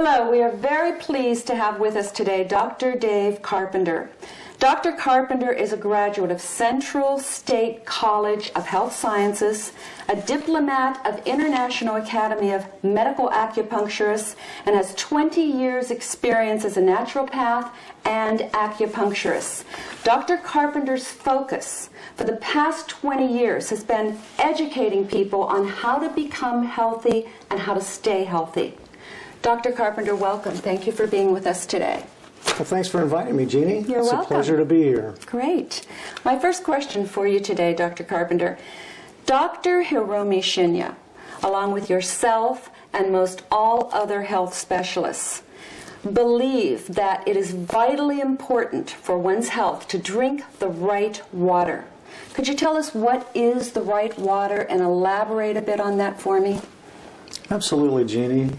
Hello, we are very pleased to have with us today Dr. Dave Carpenter. Dr. Carpenter is a graduate of Central State College of Health Sciences, a diplomat of International Academy of Medical Acupuncturists, and has 20 years experience as a naturopath and acupuncturist. Dr. Carpenter's focus for the past 20 years has been educating people on how to become healthy and how to stay healthy. Dr. Carpenter, welcome. Thank you for being with us today. Well, thanks for inviting me, Jeannie. You're welcome. It's a pleasure to be here. Great. My first question for you today, Dr. Carpenter. Dr. Hiromi Shinya, along with yourself and most all other health specialists, believe that it is vitally important for one's health to drink the right water. Could you tell us what is the right water and elaborate a bit on that for me? Absolutely, Jeannie.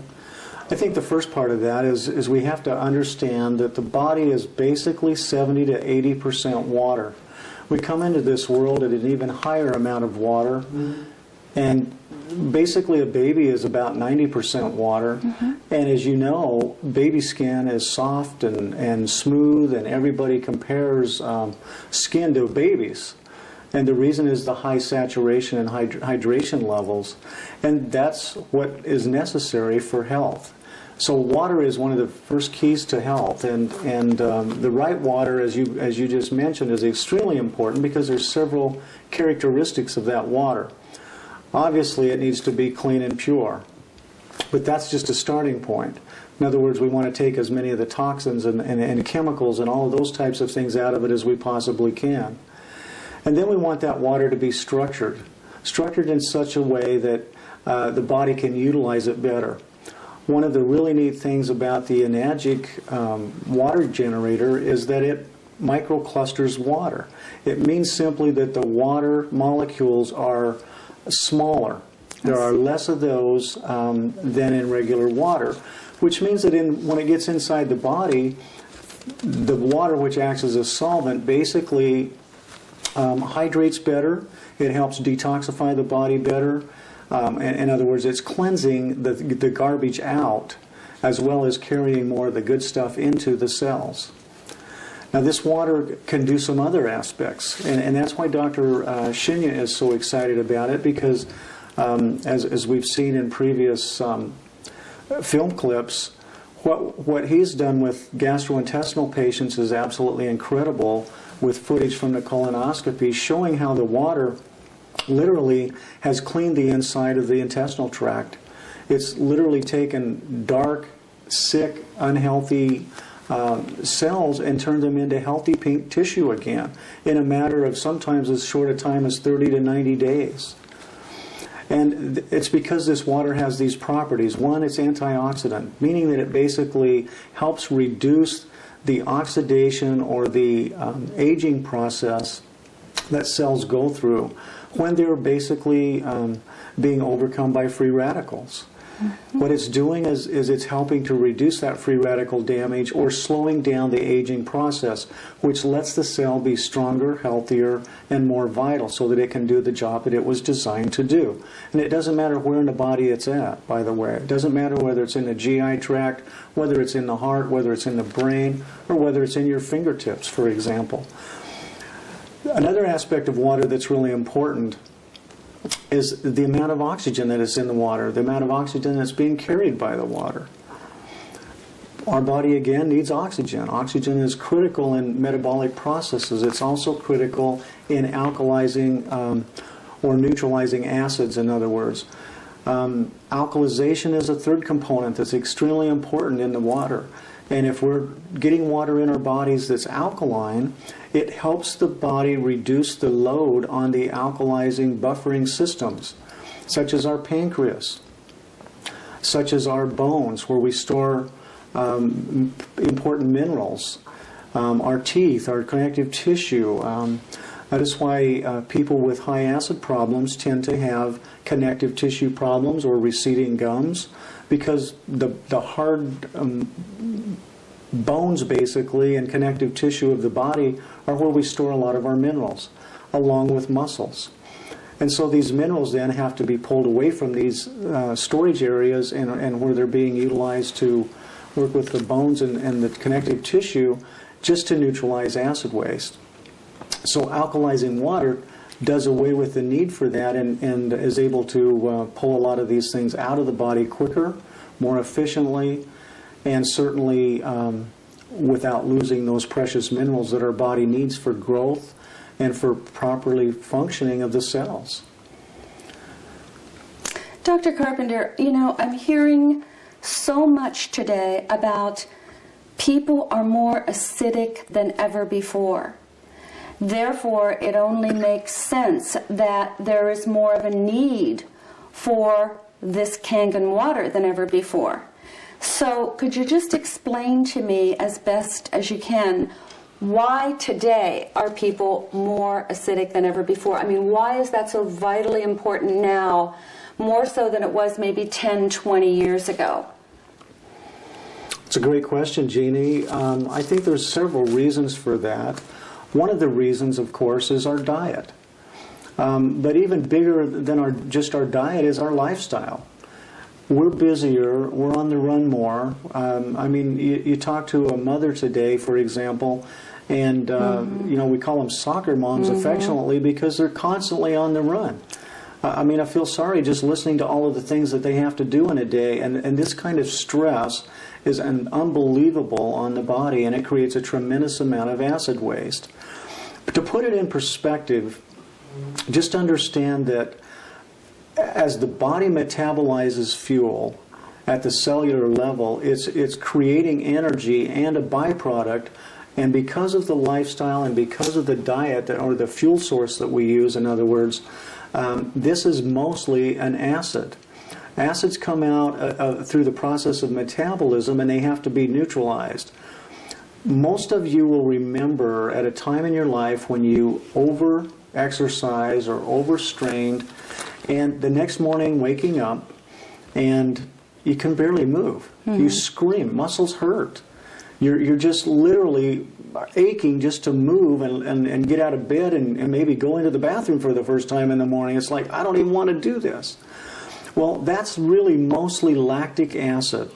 I think the first part of that is we have to understand that the body is basically 70 to 80% water. We come into this world at an even higher amount of water, and basically a baby is about 90% water. And as you know, baby skin is soft and smooth, and everybody compares skin to babies. And the reason is the high saturation and hydration levels. And that's what is necessary for health. So water is one of the first keys to health, and the right water, as you just mentioned, is extremely important because there's several characteristics of that water. Obviously, it needs to be clean and pure, but that's just a starting point. In other words, we want to take as many of the toxins and chemicals and all of those types of things out of it as we possibly can. And then we want that water to be structured in such a way that the body can utilize it better. One of the really neat things about the enagic water generator is that it microclusters water. It means simply that the water molecules are smaller. There are less of those than in regular water, which means that when it gets inside the body, the water, which acts as a solvent, basically hydrates better. It helps detoxify the body better. In other words, it's cleansing the garbage out as well as carrying more of the good stuff into the cells. Now, this water can do some other aspects, and that's why Dr. Shinya is so excited about it, because as we've seen in previous film clips, what he's done with gastrointestinal patients is absolutely incredible, with footage from the colonoscopy showing how the water literally has cleaned the inside of the intestinal tract. It's literally taken dark, sick, unhealthy cells and turned them into healthy pink tissue again in a matter of sometimes as short a time as 30 to 90 days. And it's because this water has these properties. One, it's antioxidant, meaning that it basically helps reduce the oxidation or the aging process that cells go through when they're basically being overcome by free radicals. What it's doing is it's helping to reduce that free radical damage or slowing down the aging process, which lets the cell be stronger, healthier, and more vital so that it can do the job that it was designed to do. And it doesn't matter where in the body it's at, by the way. It doesn't matter whether it's in the GI tract, whether it's in the heart, whether it's in the brain, or whether it's in your fingertips, for example. Another aspect of water that's really important is the amount of oxygen that is in the water, the amount of oxygen that's being carried by the water. Our body, again, needs oxygen. Oxygen is critical in metabolic processes. It's also critical in alkalizing or neutralizing acids, in other words. Alkalization is a third component that's extremely important in the water. And if we're getting water in our bodies that's alkaline, it helps the body reduce the load on the alkalizing buffering systems, such as our pancreas, such as our bones, where we store important minerals, our teeth, our connective tissue. That is why people with high acid problems tend to have connective tissue problems or receding gums, because the hard bones, basically, and connective tissue of the body are where we store a lot of our minerals, along with muscles. And so these minerals then have to be pulled away from these storage areas and where they're being utilized to work with the bones and the connective tissue just to neutralize acid waste. So alkalizing water does away with the need for that and is able to pull a lot of these things out of the body quicker, more efficiently, and certainly without losing those precious minerals that our body needs for growth and for properly functioning of the cells. Dr. Carpenter, you know, I'm hearing so much today about people are more acidic than ever before. Therefore, it only makes sense that there is more of a need for this Kangen water than ever before. So could you just explain to me as best as you can why today are people more acidic than ever before? I mean, why is that so vitally important now, more so than it was maybe 10, 20 years ago? It's a great question, Jeannie. I think there's several reasons for that. One of the reasons, of course, is our diet. But even bigger than just our diet is our lifestyle. We're busier, we're on the run more. I mean, you talk to a mother today, for example, and you know, we call them soccer moms affectionately because they're constantly on the run. I mean, I feel sorry just listening to all of the things that they have to do in a day, and this kind of stress is unbelievable on the body, and it creates a tremendous amount of acid waste. But to put it in perspective, just understand that as the body metabolizes fuel at the cellular level, it's creating energy and a byproduct, and because of the lifestyle and because of the diet or the fuel source that we use, in other words, this is mostly an acid. Acids come out through the process of metabolism, and they have to be neutralized. Most of you will remember at a time in your life when you over-exercise or overstrained, and the next morning waking up and you can barely move. You scream, muscles hurt. You're just literally aching just to move and get out of bed and maybe go into the bathroom for the first time in the morning. It's like, I don't even want to do this. Well, that's really mostly lactic acid.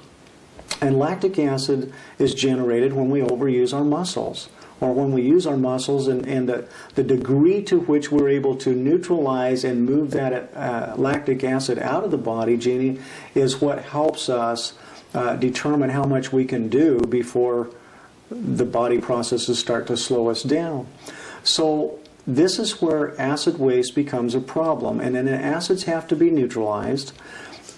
And lactic acid is generated when we overuse our muscles, or when we use our muscles, and the degree to which we're able to neutralize and move that lactic acid out of the body, Jeannie, is what helps us determine how much we can do before the body processes start to slow us down. So this is where acid waste becomes a problem, and then the acids have to be neutralized.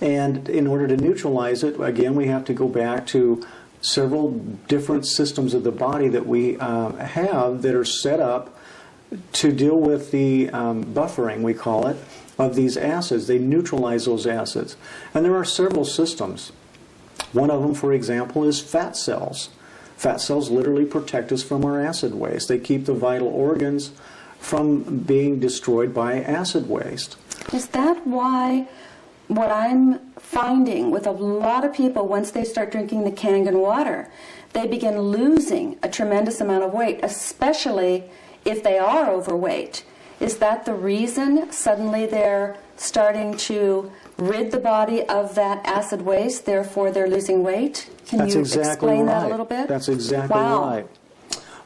And in order to neutralize it, again, we have to go back to several different systems of the body that we have that are set up to deal with the buffering, we call it, of these acids. They neutralize those acids. And there are several systems. One of them, for example, is fat cells. Fat cells literally protect us from our acid waste. They keep the vital organs from being destroyed by acid waste. Is that why what I'm finding with a lot of people, once they start drinking the Kangen water, they begin losing a tremendous amount of weight, especially if they are overweight? Is that the reason suddenly they're starting to rid the body of that acid waste, therefore they're losing weight? Can you explain that a little bit? That's exactly right.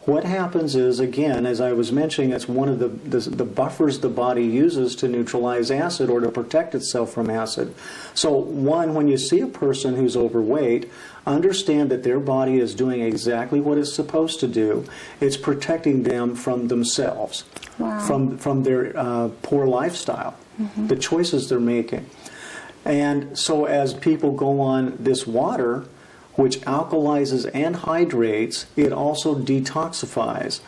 What happens is, again, as I was mentioning, it's one of the buffers the body uses to neutralize acid or to protect itself from acid. So, one, when you see a person who's overweight, understand that their body is doing exactly what it's supposed to do. It's protecting them from themselves, from their poor lifestyle, the choices they're making. And so as people go on this water, which alkalizes and hydrates, it also detoxifies.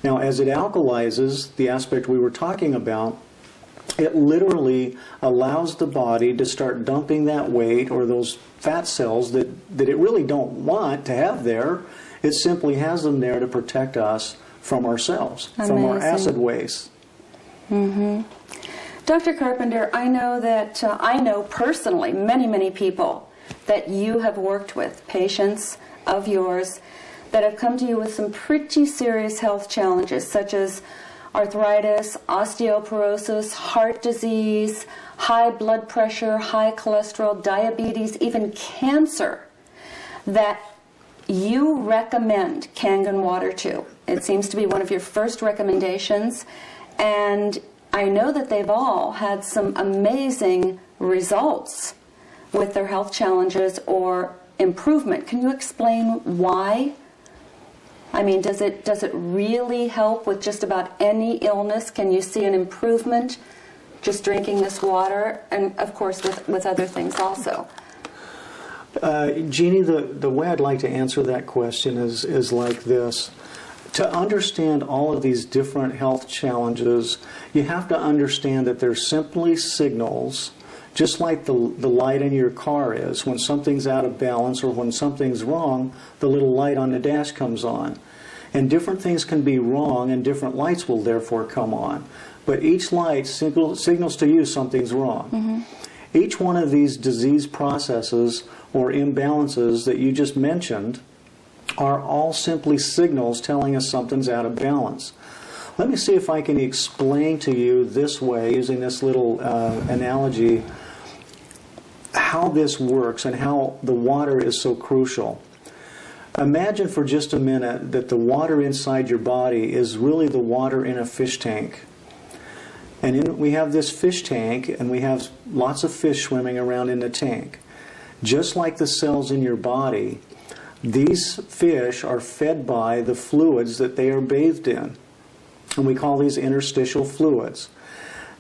Now, as it alkalizes, the aspect we were talking about, it literally allows the body to start dumping that weight or those fat cells that it really don't want to have there. It simply has them there to protect us from ourselves, from our acid waste. Dr. Carpenter, I know that, I know personally many people that you have worked with, patients of yours, that have come to you with some pretty serious health challenges, such as arthritis, osteoporosis, heart disease, high blood pressure, high cholesterol, diabetes, even cancer. that you recommend Kangen water to. It seems to be one of your first recommendations, and I know that they've all had some amazing results with their health challenges or improvement. Can you explain why? I mean, does it really help with just about any illness? Can you see an improvement just drinking this water? And of course with other things also. Jeannie, the way I'd like to answer that question is like this. To understand all of these different health challenges, you have to understand that they're simply signals, just like the light in your car is. When something's out of balance or when something's wrong, the little light on the dash comes on. And different things can be wrong, and different lights will therefore come on. But each light signals to you something's wrong. Mm-hmm. Each one of these disease processes or imbalances that you just mentioned are all simply signals telling us something's out of balance. Let me see if I can explain to you this way, using this little analogy, how this works and how the water is so crucial. Imagine for just a minute that the water inside your body is really the water in a fish tank. And we have this fish tank, and we have lots of fish swimming around in the tank. Just like the cells in your body, these fish are fed by the fluids that they are bathed in. And we call these interstitial fluids.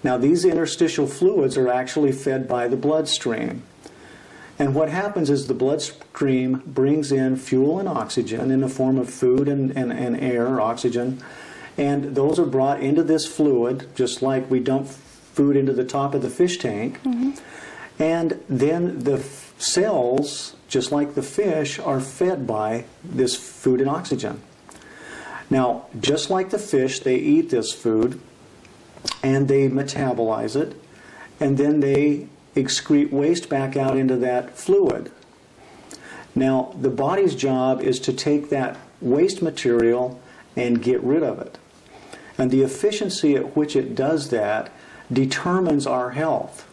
Now, these interstitial fluids are actually fed by the bloodstream. And what happens is the bloodstream brings in fuel and oxygen in the form of food and air, oxygen. And those are brought into this fluid, just like we dump food into the top of the fish tank. Mm-hmm. And then the cells, just like the fish, are fed by this food and oxygen. Now, just like the fish, they eat this food, and they metabolize it, and then they excrete waste back out into that fluid. Now, the body's job is to take that waste material and get rid of it. And the efficiency at which it does that determines our health.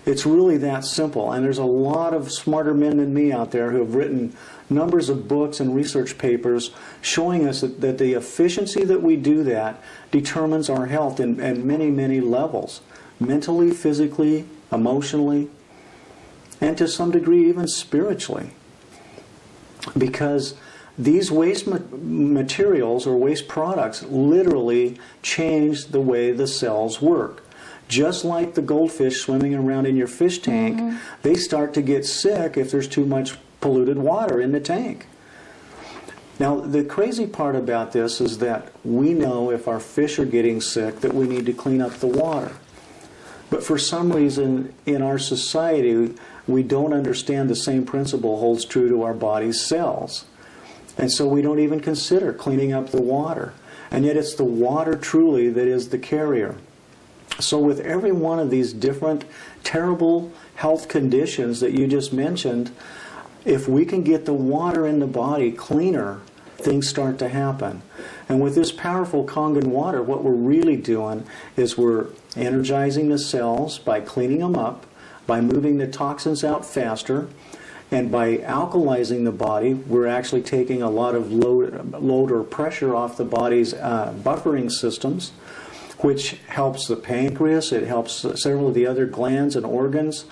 It's really that simple. And there's a lot of smarter men than me out there who have written numbers of books and research papers showing us that the efficiency that we do that determines our health in many, many levels. Mentally, physically, emotionally, and to some degree even spiritually. Because these waste materials or waste products literally change the way the cells work. Just like the goldfish swimming around in your fish tank, mm-hmm. they start to get sick if there's too much polluted water in the tank. Now, the crazy part about this is that we know if our fish are getting sick that we need to clean up the water. But for some reason in our society, we don't understand the same principle holds true to our body's cells. And so we don't even consider cleaning up the water. And yet it's the water truly that is the carrier. So with every one of these different terrible health conditions that you just mentioned, if we can get the water in the body cleaner, things start to happen. And with this powerful Kangen water, what we're really doing is we're energizing the cells by cleaning them up, by moving the toxins out faster, and by alkalizing the body, we're actually taking a lot of load or pressure off the body's buffering systems, which helps the pancreas, it helps several of the other glands and organs.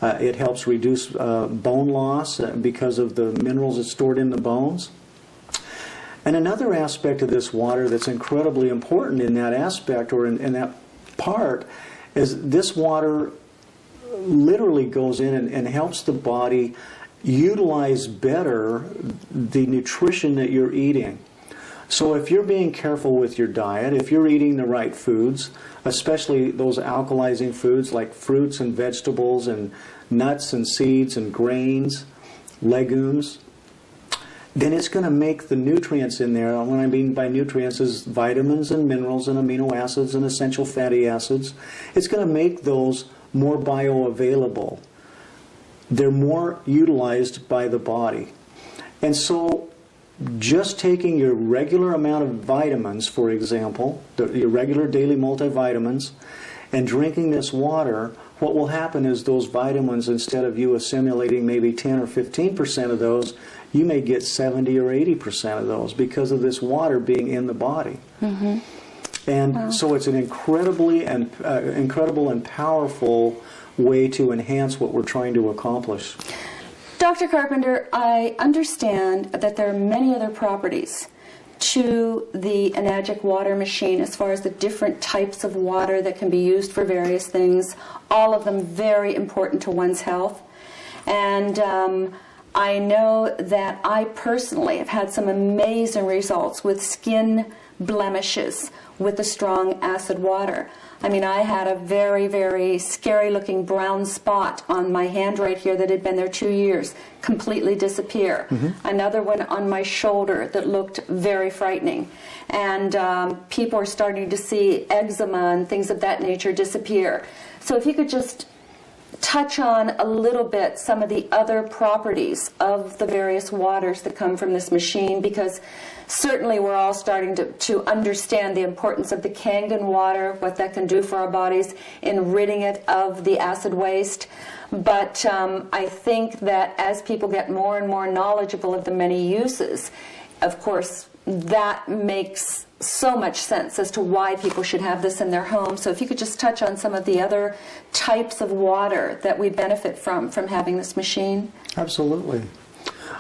It helps reduce bone loss because of the minerals that's stored in the bones. And another aspect of this water that's incredibly important in that aspect or in that part is this water literally goes in and helps the body utilize better the nutrition that you're eating. So if you're being careful with your diet, if you're eating the right foods, especially those alkalizing foods like fruits and vegetables and nuts and seeds and grains, legumes, then it's going to make the nutrients in there, and what I mean by nutrients is vitamins and minerals and amino acids and essential fatty acids, it's going to make those more bioavailable. They're more utilized by the body. And so just taking your regular amount of vitamins, for example, your regular daily multivitamins, and drinking this water, what will happen is those vitamins, instead of you assimilating maybe 10 or 15% of those, you may get 70 or 80% of those because of this water being in the body. Mm-hmm. And wow. so it's an incredible and powerful way to enhance what we're trying to accomplish. Dr. Carpenter, I understand that there are many other properties to the Enagic water machine as far as the different types of water that can be used for various things, all of them very important to one's health. And I know that I personally have had some amazing results with skin blemishes with the strong acid water. I mean, I had a very, very scary looking brown spot on my hand right here that had been there 2 years, completely disappear. Mm-hmm. Another one on my shoulder that looked very frightening. And people are starting to see eczema and things of that nature disappear. So if you could just touch on a little bit some of the other properties of the various waters that come from this machine, because certainly we're all starting to understand the importance of the Kangen water, what that can do for our bodies in ridding it of the acid waste. But I think that as people get more and more knowledgeable of the many uses, of course, that makes so much sense as to why people should have this in their home. So if you could just touch on some of the other types of water that we benefit from having this machine. Absolutely.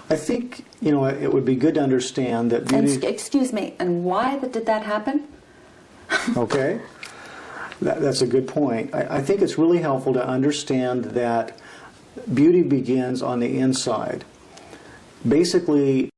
I think, it would be good to understand that beauty... And, excuse me, and why did that happen? Okay. That's a good point. I think it's really helpful to understand that beauty begins on the inside. Basically,